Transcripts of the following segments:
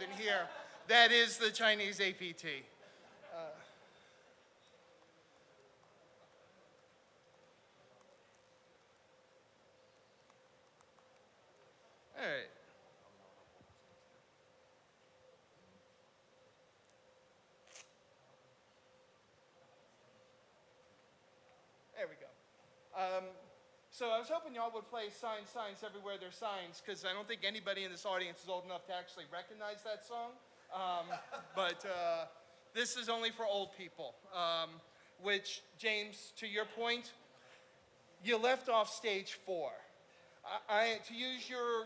in here. That is the Chinese APT. All right. There we go. So I was hoping y'all would play Signs, Signs Everywhere There's Signs, because I don't think anybody in this audience is old enough to actually recognize that song. But this is only for old people, which, James, to your point, you left off stage 4. To use your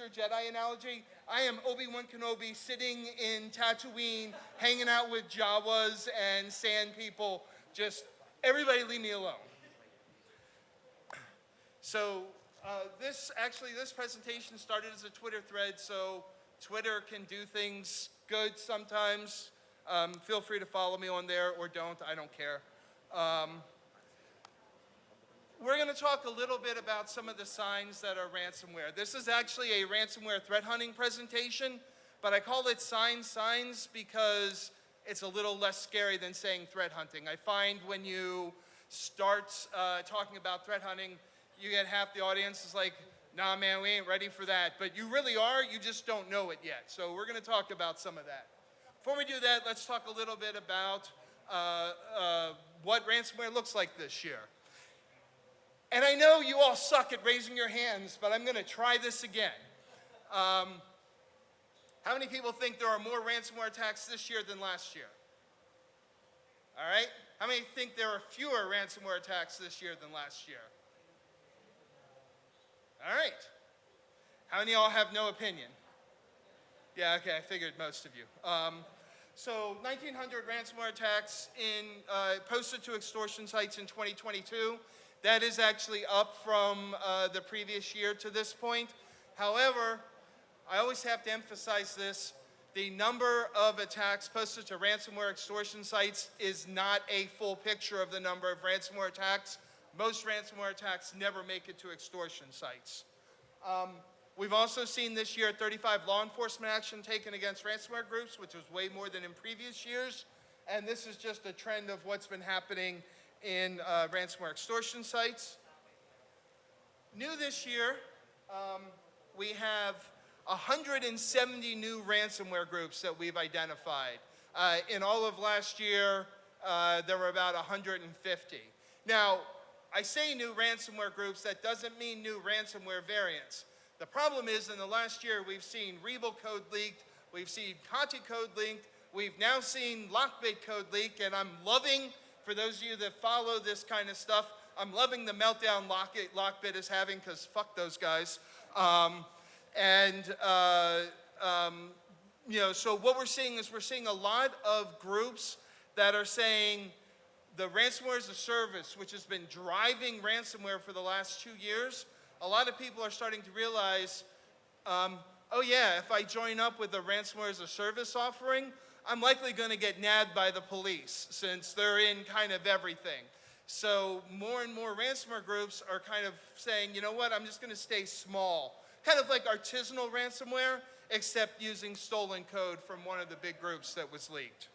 Jedi analogy, I am Obi-Wan Kenobi sitting in Tatooine, hanging out with Jawas and sand people. Just everybody leave me alone. So this presentation started as a Twitter thread, so Twitter can do things good sometimes. Feel free to follow me on there or don't, I don't care. We're going to talk a little bit about some of the signs that are ransomware. This is actually a ransomware threat hunting presentation, but I call it signs because it's a little less scary than saying threat hunting. I find when you start talking about threat hunting, you get half the audience is like, nah man, we ain't ready for that. But you really are, you just don't know it yet. So we're going to talk about some of that. Before we do that, let's talk a little bit about what ransomware looks like this year. And I know you all suck at raising your hands, but I'm going to try this again. How many people think there are more ransomware attacks this year than last year? All right. How many think there are fewer ransomware attacks this year than last year? All right. How many of y'all have no opinion? Yeah, okay, I figured most of you. So 1,900 ransomware attacks posted to extortion sites in 2022. That is actually up from the previous year to this point. However, I always have to emphasize this. The number of attacks posted to ransomware extortion sites is not a full picture of the number of ransomware attacks. Most ransomware attacks never make it to extortion sites. We've also seen this year 35 law enforcement action taken against ransomware groups, which was way more than in previous years. And this is just a trend of what's been happening in ransomware extortion sites. New this year, we have 170 new ransomware groups that we've identified. In all of last year, there were about 150. Now, I say new ransomware groups, that doesn't mean new ransomware variants. The problem is in the last year, we've seen Rebel code leaked, we've seen Conti code leaked, we've now seen Lockbit code leak, and I'm loving, for those of you that follow this kind of stuff, I'm loving the meltdown Lockbit is having, because fuck those guys. So what we're seeing is we're seeing a lot of groups that are saying the ransomware as a service, which has been driving ransomware for the last 2 years, a lot of people are starting to realize, oh yeah, if I join up with a ransomware as a service offering, I'm likely going to get nabbed by the police since they're in kind of everything. So more and more ransomware groups are kind of saying, you know what, I'm just going to stay small. Kind of like artisanal ransomware, except using stolen code from one of the big groups that was leaked.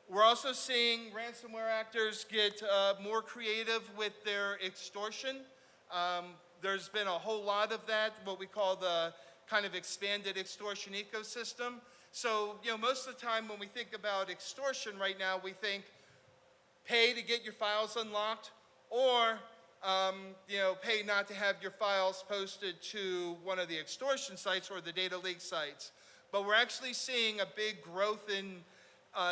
We're also seeing ransomware actors get more creative with their extortion. There's been a whole lot of that, what we call the kind of expanded extortion ecosystem. So, most of the time when we think about extortion right now, we think pay to get your files unlocked, or pay not to have your files posted to one of the extortion sites or the data leak sites. But we're actually seeing a big growth in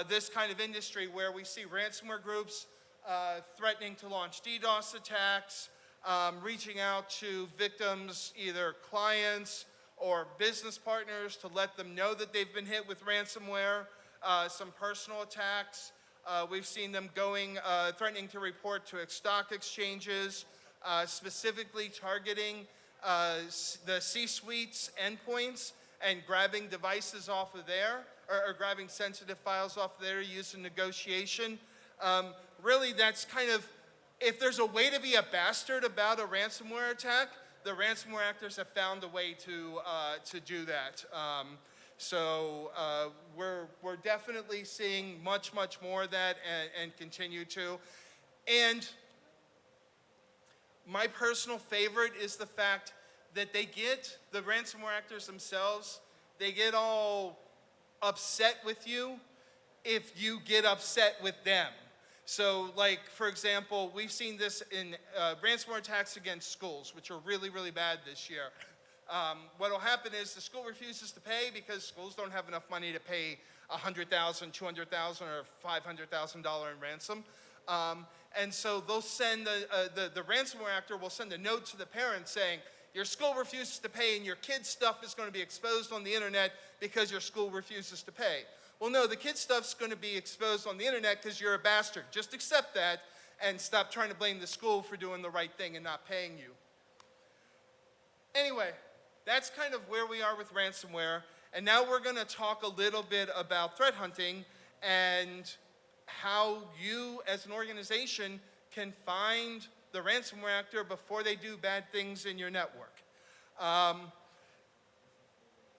this kind of industry where we see ransomware groups threatening to launch DDoS attacks, reaching out to victims, either clients or business partners, to let them know that they've been hit with ransomware, some personal attacks. We've seen them threatening to report to stock exchanges, specifically targeting the C-suite's endpoints and grabbing devices off of there, or grabbing sensitive files off there used in negotiation. Really, that's kind of, if there's a way to be a bastard about a ransomware attack, the ransomware actors have found a way to do that. We're definitely seeing much more of that and continue to. And my personal favorite is the fact that the ransomware actors themselves, they get all upset with you if you get upset with them. So like, for example, we've seen this in ransomware attacks against schools, which are really bad this year. What will happen is the school refuses to pay because schools don't have enough money to pay $100,000, $200,000, or $500,000 in ransom. And so they'll send the ransomware actor will send a note to the parent saying, your school refuses to pay and your kid's stuff is going to be exposed on the internet because your school refuses to pay. Well, no, the kid's stuff's going to be exposed on the internet because you're a bastard. Just accept that and stop trying to blame the school for doing the right thing and not paying you. Anyway, that's kind of where we are with ransomware. And now we're going to talk a little bit about threat hunting and how you as an organization can find the ransomware actor before they do bad things in your network.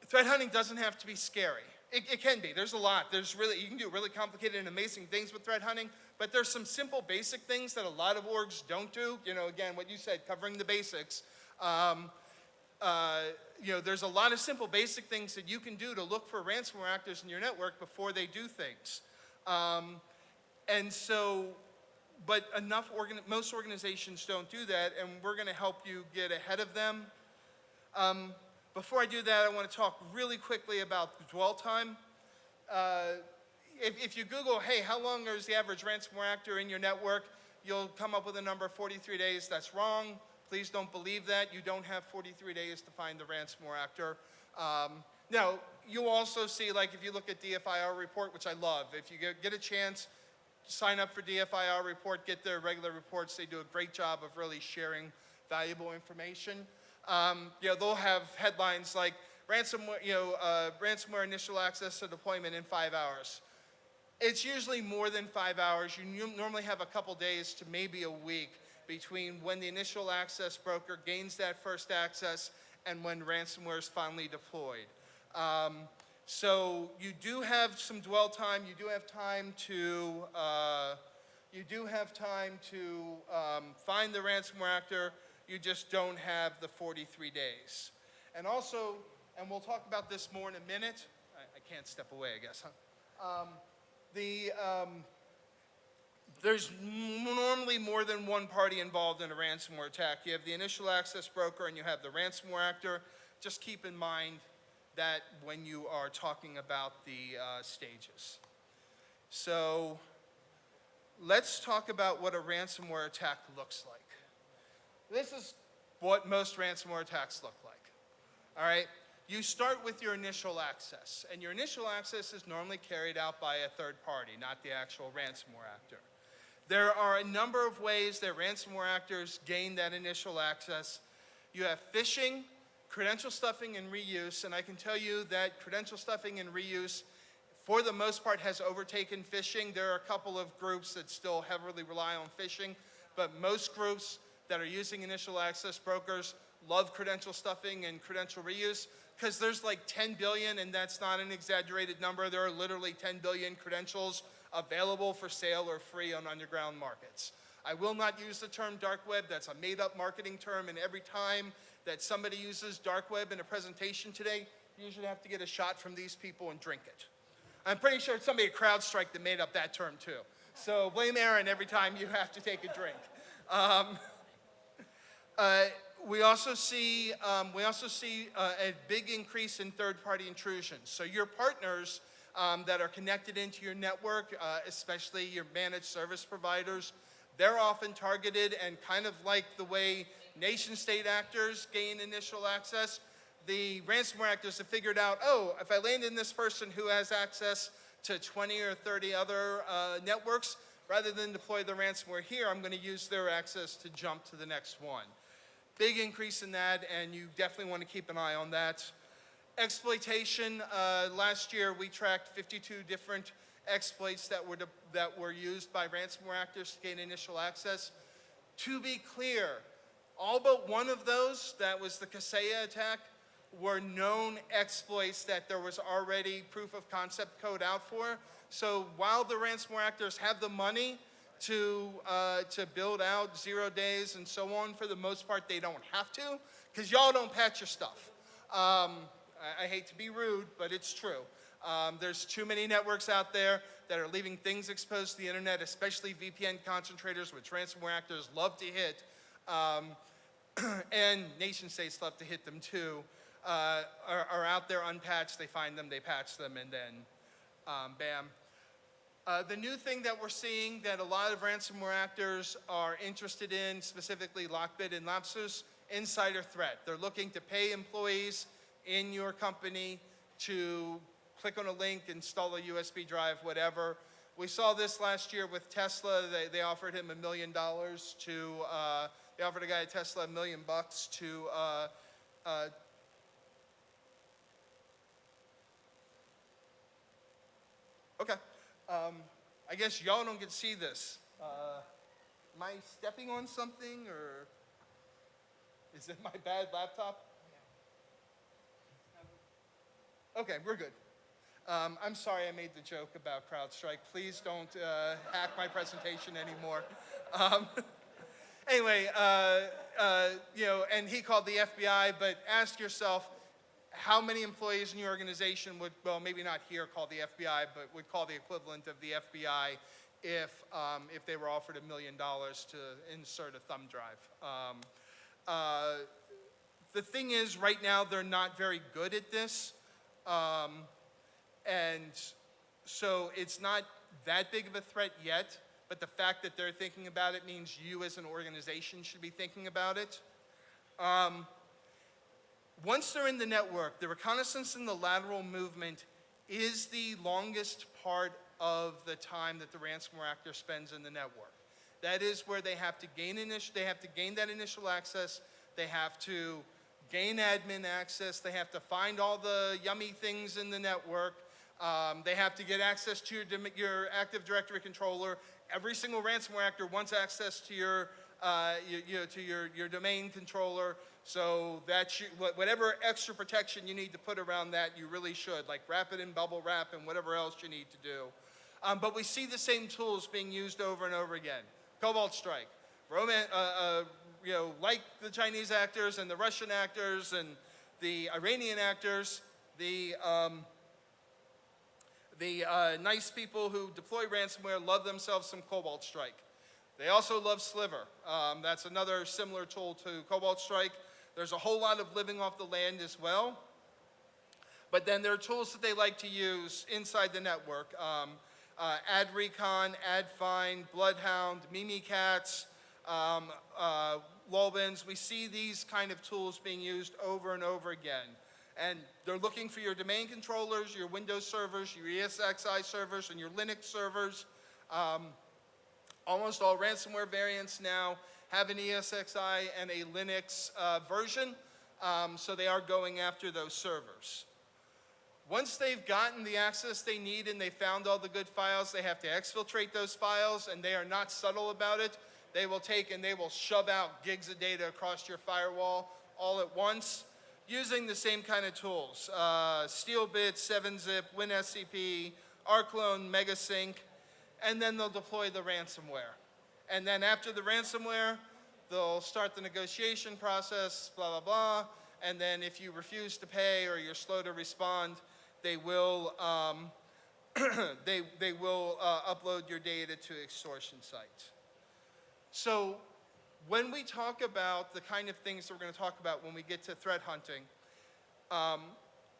Threat hunting doesn't have to be scary. It can be. There's a lot. You can do really complicated and amazing things with threat hunting, but there's some simple basic things that a lot of orgs don't do. Again, what you said, covering the basics. There's a lot of simple basic things that you can do to look for ransomware actors in your network before they do things. But most organizations don't do that, and we're going to help you get ahead of them. Before I do that, I want to talk really quickly about dwell time. If you Google, hey, how long is the average ransomware actor in your network, you'll come up with a number 43 days. That's wrong. Please don't believe that. You don't have 43 days to find the ransomware actor. Now, you also see, like, if you look at DFIR report, which I love, if you get a chance, sign up for DFIR report, get their regular reports. They do a great job of really sharing valuable information. They'll have headlines like ransomware initial access to deployment in 5 hours. It's usually more than 5 hours. You normally have a couple days to maybe a week between when the initial access broker gains that first access and when ransomware is finally deployed. So you do have some dwell time. You do have time to find the ransomware actor. You just don't have the 43 days. And also, and we'll talk about this more in a minute. I can't step away, I guess, huh? There's normally more than one party involved in a ransomware attack. You have the initial access broker and you have the ransomware actor. Just keep in mind that when you are talking about the stages. So let's talk about what a ransomware attack looks like. This is what most ransomware attacks look like. All right? You start with your initial access, and your initial access is normally carried out by a third party, not the actual ransomware actor. There are a number of ways that ransomware actors gain that initial access. You have phishing, credential stuffing, and reuse, and I can tell you that credential stuffing and reuse, for the most part, has overtaken phishing. There are a couple of groups that still heavily rely on phishing, but most groups that are using initial access brokers love credential stuffing and credential reuse because there's like 10 billion, and that's not an exaggerated number. There are literally 10 billion credentials available for sale or free on underground markets. I will not use the term dark web. That's a made-up marketing term, and every time that somebody uses dark web in a presentation today, you usually have to get a shot from these people and drink it. I'm pretty sure it's somebody at CrowdStrike that made up that term too. So blame Aaron every time you have to take a drink. We also see a big increase in third-party intrusions. So your partners that are connected into your network, especially your managed service providers, they're often targeted, and kind of like the way nation-state actors gain initial access, the ransomware actors have figured out, oh, if I land in this person who has access to 20 or 30 other networks, rather than deploy the ransomware here, I'm going to use their access to jump to the next one. Big increase in that, and you definitely want to keep an eye on that. Exploitation, last year we tracked 52 different exploits that were used by ransomware actors to gain initial access. To be clear, All but one of those, that was the Kaseya attack, were known exploits that there was already proof of concept code out for. So while the ransomware actors have the money to build out 0 days and so on, for the most part, they don't have to, because y'all don't patch your stuff. I hate to be rude, but it's true. There's too many networks out there that are leaving things exposed to the internet, especially VPN concentrators, which ransomware actors love to hit, and nation states love to hit them too, are out there unpatched. They find them, they patch them, and then bam. The new thing that we're seeing that a lot of ransomware actors are interested in, specifically Lockbit and Lapsus, insider threat. They're looking to pay employees in your company to click on a link, install a USB drive, whatever. We saw this last year with Tesla. They offered him $1 million to, they offered a guy at Tesla $1 million to, okay. I guess y'all don't get to see this. Am I stepping on something, or is it my bad laptop? Okay, we're good. I'm sorry I made the joke about CrowdStrike. Please don't hack my presentation anymore. Anyway, and he called the FBI, but ask yourself, how many employees in your organization would, well, maybe not here call the FBI, but would call the equivalent of the FBI if they were offered $1 million to insert a thumb drive? The thing is, right now, they're not very good at this. And so it's not that big of a threat yet, but the fact that they're thinking about it means you as an organization should be thinking about it. Once they're in the network, the reconnaissance and the lateral movement is the longest part of the time that the ransomware actor spends in the network. That is where they have to gain that initial access. They have to gain admin access. They have to find all the yummy things in the network. They have to get access to your Active Directory controller. Every single ransomware actor wants access to your domain controller. So that whatever extra protection you need to put around that, you really should, like wrap it in bubble wrap and whatever else you need to do. But we see the same tools being used over and over again. Cobalt Strike, like the Chinese actors and the Russian actors and the Iranian actors, the nice people who deploy ransomware love themselves some Cobalt Strike. They also love Sliver. That's another similar tool to Cobalt Strike. There's a whole lot of living off the land as well. But then there are tools that they like to use inside the network. Ad Recon, Ad Find, Bloodhound, Mimikatz, Lulbins. We see these kind of tools being used over and over again. And they're looking for your domain controllers, your Windows servers, your ESXi servers, and your Linux servers. Almost all ransomware variants now have an ESXi and a Linux version, so they are going after those servers. Once they've gotten the access they need and they found all the good files, they have to exfiltrate those files, and they are not subtle about it. They will take and they will shove out gigs of data across your firewall all at once using the same kind of tools. SteelBit, 7-Zip, WinSCP, Arclone, Megasync, and then they'll deploy the ransomware. And then after the ransomware, they'll start the negotiation process, blah, blah, blah. And then if you refuse to pay or you're slow to respond, they will upload your data to extortion sites. So when we talk about the kind of things that we're going to talk about when we get to threat hunting,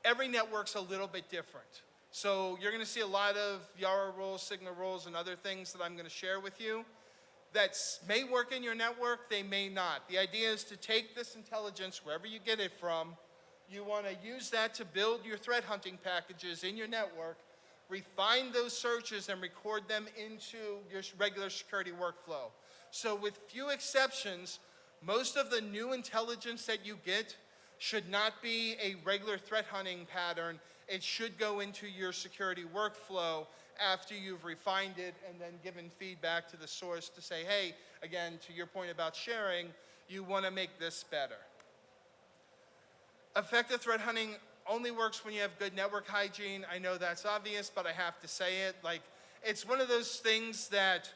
every network's a little bit different. So you're going to see a lot of Yara rules, Sigma rules, and other things that I'm going to share with you that may work in your network, they may not. The idea is to take this intelligence, wherever you get it from, you want to use that to build your threat hunting packages in your network, refine those searches, and record them into your regular security workflow. So with few exceptions, most of the new intelligence that you get should not be a regular threat hunting pattern. It should go into your security workflow after you've refined it and then given feedback to the source to say, hey, again, to your point about sharing, you want to make this better. Effective threat hunting only works when you have good network hygiene. I know that's obvious, but I have to say it. Like, it's one of those things that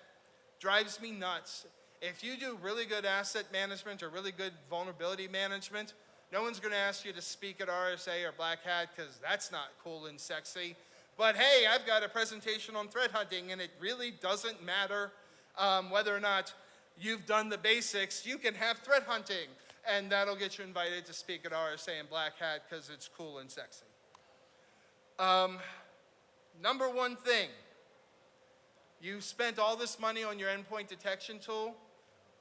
drives me nuts. If you do really good asset management or really good vulnerability management, no one's going to ask you to speak at RSA or Black Hat because that's not cool and sexy. But hey, I've got a presentation on threat hunting, and it really doesn't matter whether or not you've done the basics. You can have threat hunting, and that'll get you invited to speak at RSA and Black Hat because it's cool and sexy. Number one thing, you spent all this money on your endpoint detection tool.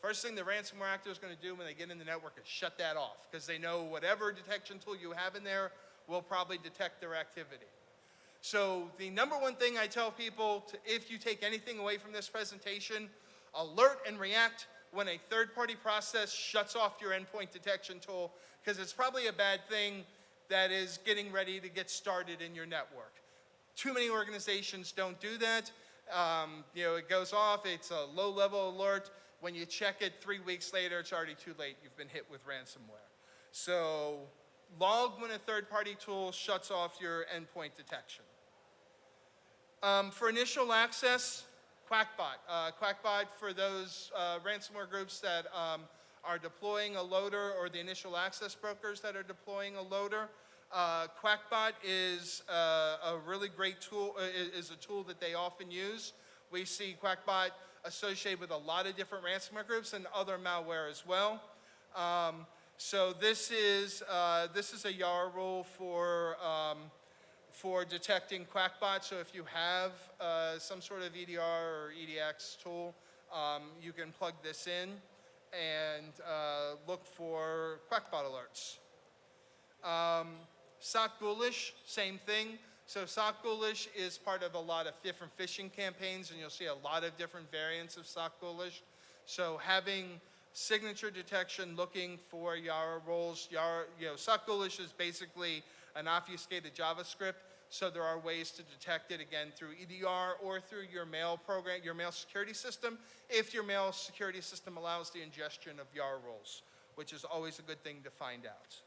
First thing the ransomware actor is going to do when they get in the network is shut that off, because they know whatever detection tool you have in there will probably detect their activity. So the number one thing I tell people, if you take anything away from this presentation, alert and react when a third-party process shuts off your endpoint detection tool, because it's probably a bad thing that is getting ready to get started in your network. Too many organizations don't do that. It goes off, it's a low-level alert. When you check it 3 weeks later, it's already too late. You've been hit with ransomware. So log when a third-party tool shuts off your endpoint detection. For initial access, QuackBot. QuackBot, for those ransomware groups that are deploying a loader, or the initial access brokers that are deploying a loader, QuackBot is a really great tool, is a tool that they often use. We see QuackBot associated with a lot of different ransomware groups and other malware as well. So this is a YARA rule for detecting QuackBot. So if you have some sort of EDR or EDX tool, you can plug this in and look for QuackBot alerts. SOC Ghoulish, same thing. So SOC Ghoulish is part of a lot of different phishing campaigns, and you'll see a lot of different variants of SOC Ghoulish. So having signature detection, looking for YARA roles. SOC Ghoulish is basically an obfuscated JavaScript, so there are ways to detect it, again, through EDR or through your mail program, your mail security system, if your mail security system allows the ingestion of YARA roles, which is always a good thing to find out.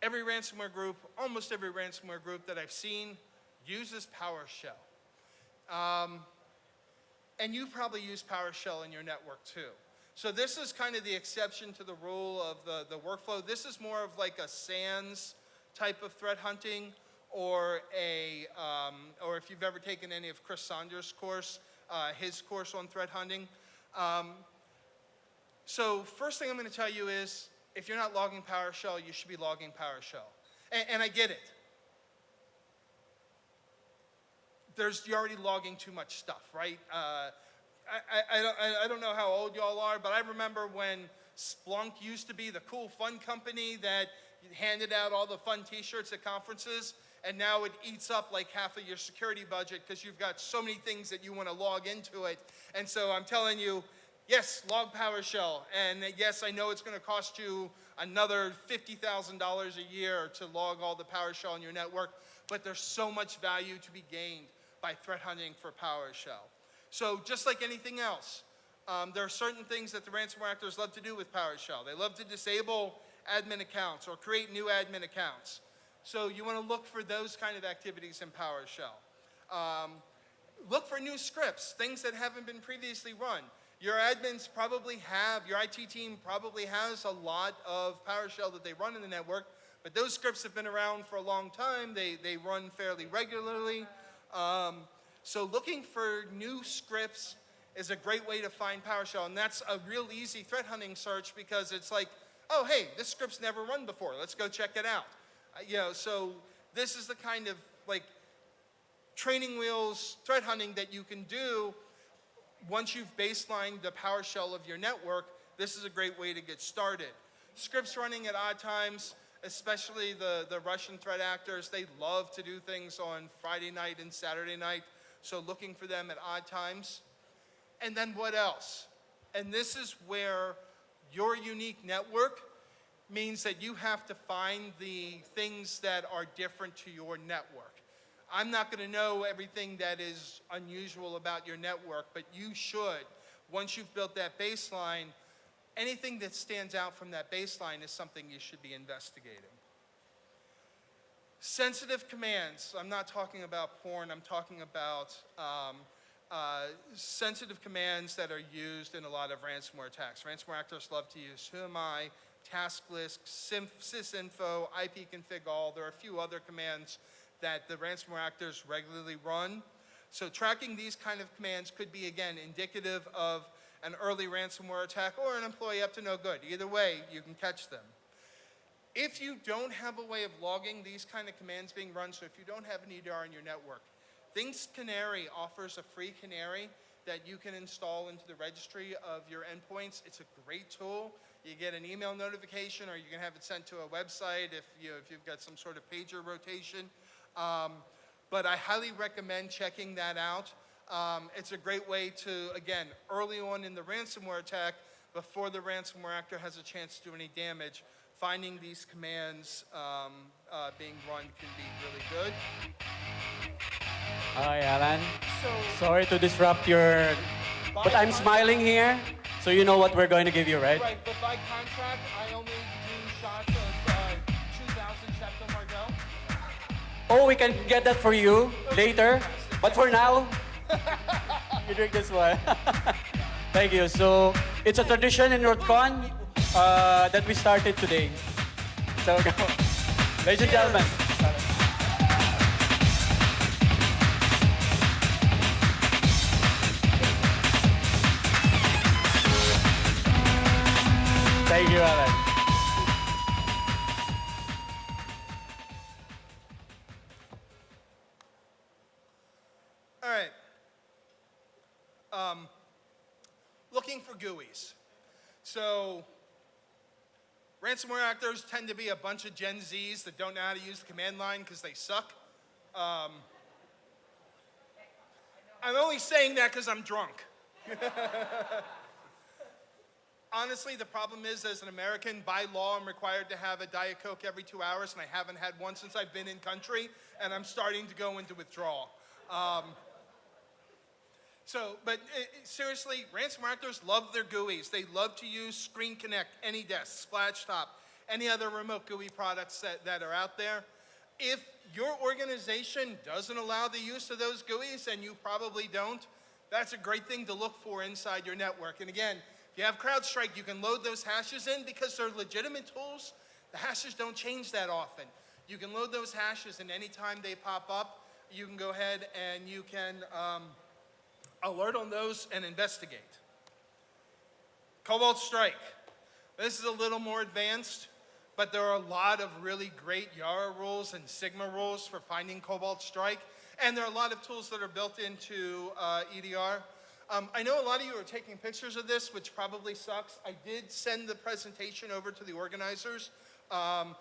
Every ransomware group, almost every ransomware group that I've seen, uses PowerShell. And you probably use PowerShell in your network too. So this is kind of the exception to the rule of the workflow. This is more of like a SANS type of threat hunting, or or if you've ever taken any of Chris Saunders' course, his course on threat hunting. So first thing I'm going to tell you is, if you're not logging PowerShell, you should be logging PowerShell. And I get it. You're already logging too much stuff, right? I don't know how old y'all are, but I remember when Splunk used to be the cool fun company that handed out all the fun t-shirts at conferences, and now it eats up like half of your security budget because you've got so many things that you want to log into it. And so I'm telling you, yes, log PowerShell, and yes, I know it's going to cost you another $50,000 a year to log all the PowerShell in your network, but there's so much value to be gained by threat hunting for PowerShell. So just like anything else, there are certain things that the ransomware actors love to do with PowerShell. They love to disable admin accounts or create new admin accounts. So you want to look for those kind of activities in PowerShell. Look for new scripts, things that haven't been previously run. Your admins probably have, your IT team probably has a lot of PowerShell that they run in the network, but those scripts have been around for a long time. They run fairly regularly. So looking for new scripts is a great way to find PowerShell, and that's a real easy threat hunting search, because it's like, oh, hey, this script's never run before. Let's go check it out. So this is the kind of like training wheels threat hunting that you can do. Once you've baselined the PowerShell of your network, this is a great way to get started. Scripts running at odd times, especially the Russian threat actors, they love to do things on Friday night and Saturday night, so looking for them at odd times. And then what else? And this is where your unique network means that you have to find the things that are different to your network. I'm not going to know everything that is unusual about your network, but you should. once you've built that baseline, anything that stands out from that baseline is something you should be investigating. Sensitive commands, I'm not talking about porn, I'm talking about sensitive commands that are used in a lot of ransomware attacks. Ransomware actors love to use whoami, task list, sysinfo, ipconfig-all. There are a few other commands that the ransomware actors regularly run. So tracking these kind of commands could be, again, indicative of an early ransomware attack or an employee up to no good. Either way, you can catch them. If you don't have a way of logging these kind of commands being run, so if you don't have an EDR in your network, Things Canary offers a free canary that you can install into the registry of your endpoints. It's a great tool. You get an email notification, or you can have it sent to a website if you've got some sort of pager rotation. But I highly recommend checking that out. It's a great way to, again, early on in the ransomware attack, before the ransomware actor has a chance to do any damage, finding these commands being run can be really good. Hi, Allan. So, Sorry to disrupt your... But I'm smiling here, so you know what we're going to give you, right? Right, but by contract, I only do shots of 2,000 Chateau Margaux. Oh, we can get that for you later. But for now, you drink this one. Thank you. So, it's a tradition in NorthCon that we started today. So, go. Ladies and gentlemen. Thank you, Allan. All right. Looking for GUIs. So, ransomware actors tend to be a bunch of Gen Zs that don't know how to use the command line because they suck. I'm only saying that because I'm drunk. Honestly, the problem is, as an American, by law, I'm required to have a Diet Coke every 2 hours, and I haven't had one since I've been in country, and I'm starting to go into withdrawal. Seriously, ransomware actors love their GUIs. They love to use Screen Connect, AnyDesk, Splashtop, any other remote GUI products that are out there. If your organization doesn't allow the use of those GUIs, and you probably don't, that's a great thing to look for inside your network. And again, if you have CrowdStrike, you can load those hashes in because they're legitimate tools. The hashes don't change that often. You can load those hashes, and anytime they pop up, you can go ahead and you can alert on those and investigate. Cobalt Strike. This is a little more advanced, but there are a lot of really great Yara rules and Sigma rules for finding Cobalt Strike, and there are a lot of tools that are built into EDR. I know a lot of you are taking pictures of this, which probably sucks. I did send the presentation over to the organizers. And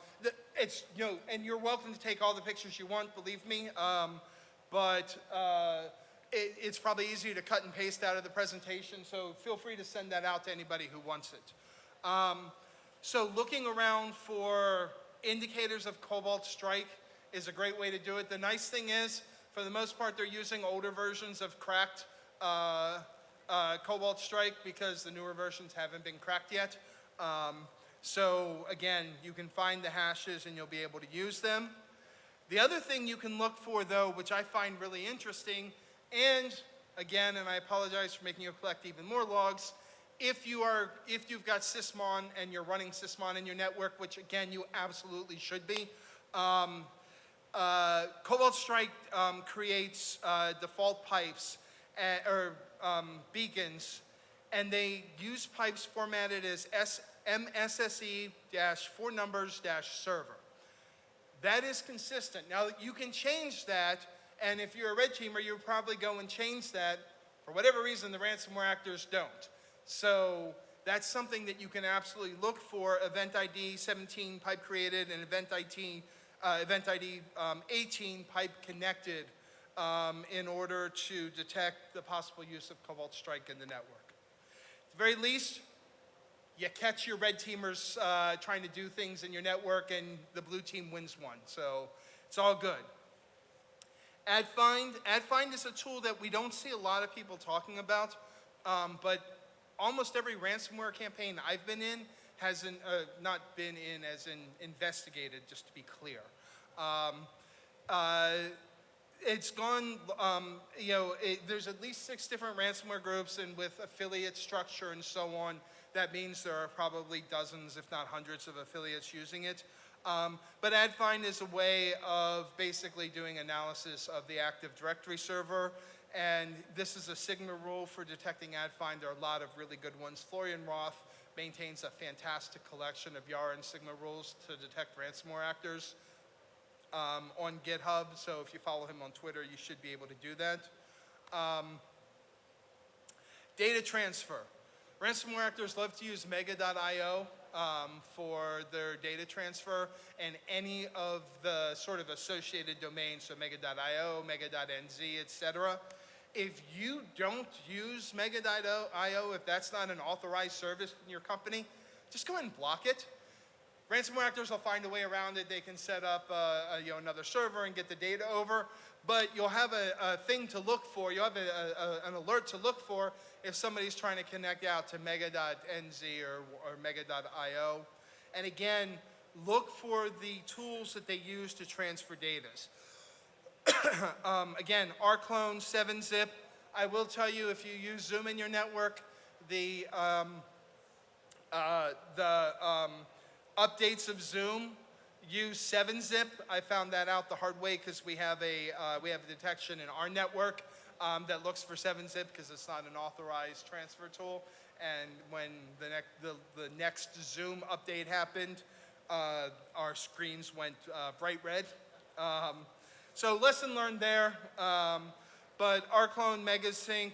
you're welcome to take all the pictures you want, believe me. It's probably easier to cut and paste out of the presentation, so feel free to send that out to anybody who wants it. So looking around for indicators of Cobalt Strike is a great way to do it. The nice thing is, for the most part, they're using older versions of cracked Cobalt Strike because the newer versions haven't been cracked yet. So again, you can find the hashes and you'll be able to use them. The other thing you can look for, though, which I find really interesting, and again, and I apologize for making you collect even more logs, if you've got Sysmon and you're running Sysmon in your network, which again you absolutely should be, Cobalt Strike creates default pipes or beacons, and they use pipes formatted as MSSE-4 numbers-server. That is consistent. Now, you can change that, and if you're a red teamer, you'll probably go and change that. For whatever reason, the ransomware actors don't. So that's something that you can absolutely look for. Event ID 17 pipe created and Event ID 18 pipe connected in order to detect the possible use of Cobalt Strike in the network. At the very least, you catch your red teamers trying to do things in your network, and the blue team wins one. So it's all good. AdFind is a tool that we don't see a lot of people talking about, but almost every ransomware campaign I've been in hasn't, not been in as in investigated, just to be clear. It's gone, there's at least 6 different ransomware groups, and with affiliate structure and so on, that means there are probably dozens, if not hundreds, of affiliates using it. But AdFind is a way of basically doing analysis of the Active Directory server, and this is a Sigma rule for detecting AdFind. There are a lot of really good ones. Florian Roth maintains a fantastic collection of Yara and Sigma rules to detect ransomware actors on GitHub, so if you follow him on Twitter, you should be able to do that. Data transfer. Ransomware actors love to use mega.io for their data transfer, and any of the sort of associated domains, so mega.io, mega.nz, etc. If you don't use mega.io, if that's not an authorized service in your company, just go ahead and block it. Ransomware actors will find a way around it. They can set up another server and get the data over, but you'll have a thing to look for. You'll have an alert to look for if somebody's trying to connect out to mega.nz or mega.io. And again, look for the tools that they use to transfer data. Again, rclone, 7-zip. I will tell you, if you use Zoom in your network, the updates of Zoom use 7-zip. I found that out the hard way because we have a detection in our network that looks for 7-zip because it's not an authorized transfer tool. And when the next Zoom update happened, our screens went bright red. So lesson learned there. But rclone, megasync,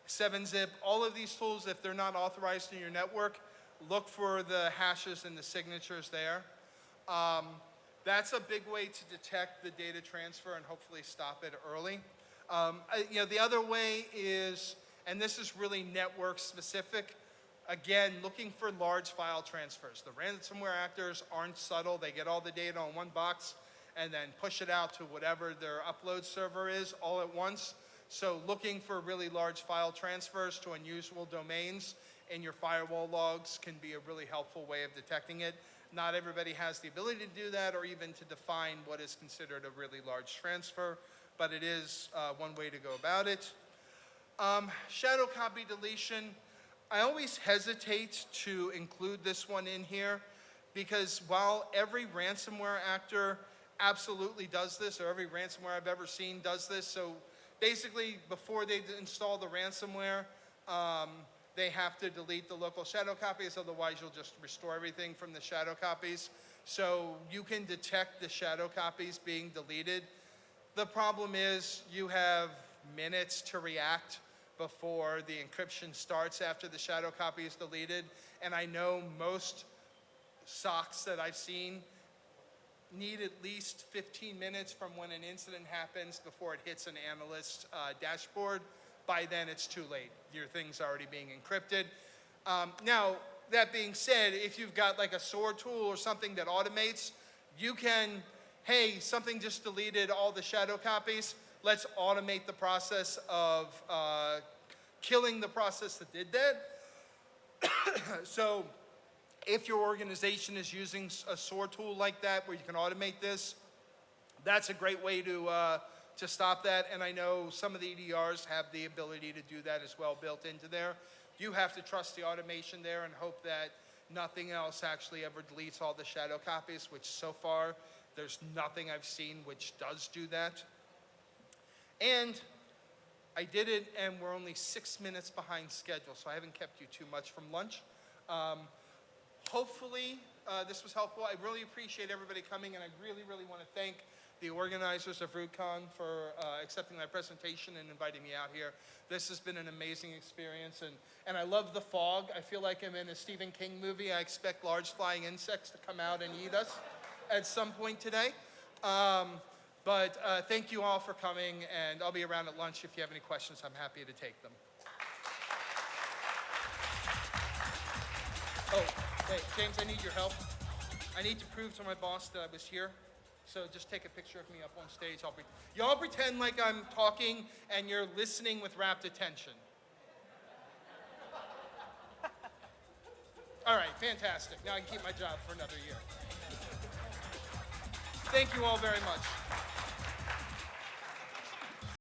7-zip, all of these tools, if they're not authorized in your network, look for the hashes and the signatures there. That's a big way to detect the data transfer and hopefully stop it early. The other way is, and this is really network specific, again, looking for large file transfers. The ransomware actors aren't subtle. They get all the data on one box and then push it out to whatever their upload server is all at once. So looking for really large file transfers to unusual domains in your firewall logs can be a really helpful way of detecting it. Not everybody has the ability to do that or even to define what is considered a really large transfer, but it is one way to go about it. Shadow copy deletion. I always hesitate to include this one in here because while every ransomware actor absolutely does this, or every ransomware I've ever seen does this, so basically before they install the ransomware, they have to delete the local shadow copies, otherwise you'll just restore everything from the shadow copies. So you can detect the shadow copies being deleted. The problem is you have minutes to react before the encryption starts after the shadow copy is deleted. And I know most SOCs that I've seen need at least 15 minutes from when an incident happens before it hits an analyst's dashboard. By then it's too late. Your thing's already being encrypted. Now, that being said, if you've got like a SOAR tool or something that automates, you can, hey, something just deleted all the shadow copies. Let's automate the process of killing the process that did that. So if your organization is using a SOAR tool like that where you can automate this, that's a great way to stop that. And I know some of the EDRs have the ability to do that as well built into there. You have to trust the automation there and hope that nothing else actually ever deletes all the shadow copies, which so far there's nothing I've seen which does do that. And I did it, and we're only 6 minutes behind schedule, so I haven't kept you too much from lunch. Hopefully this was helpful. I really appreciate everybody coming, and I really, really want to thank the organizers of RootCon for accepting my presentation and inviting me out here. This has been an amazing experience, and I love the fog. I feel like I'm in a Stephen King movie. I expect large flying insects to come out and eat us at some point today. But thank you all for coming, and I'll be around at lunch. If you have any questions, I'm happy to take them. Oh, wait, James, I need your help. I need to prove to my boss that I was here. So just take a picture of me up on stage. Y'all pretend like I'm talking and you're listening with rapt attention. All right, fantastic. Now I can keep my job for another year. Thank you all very much.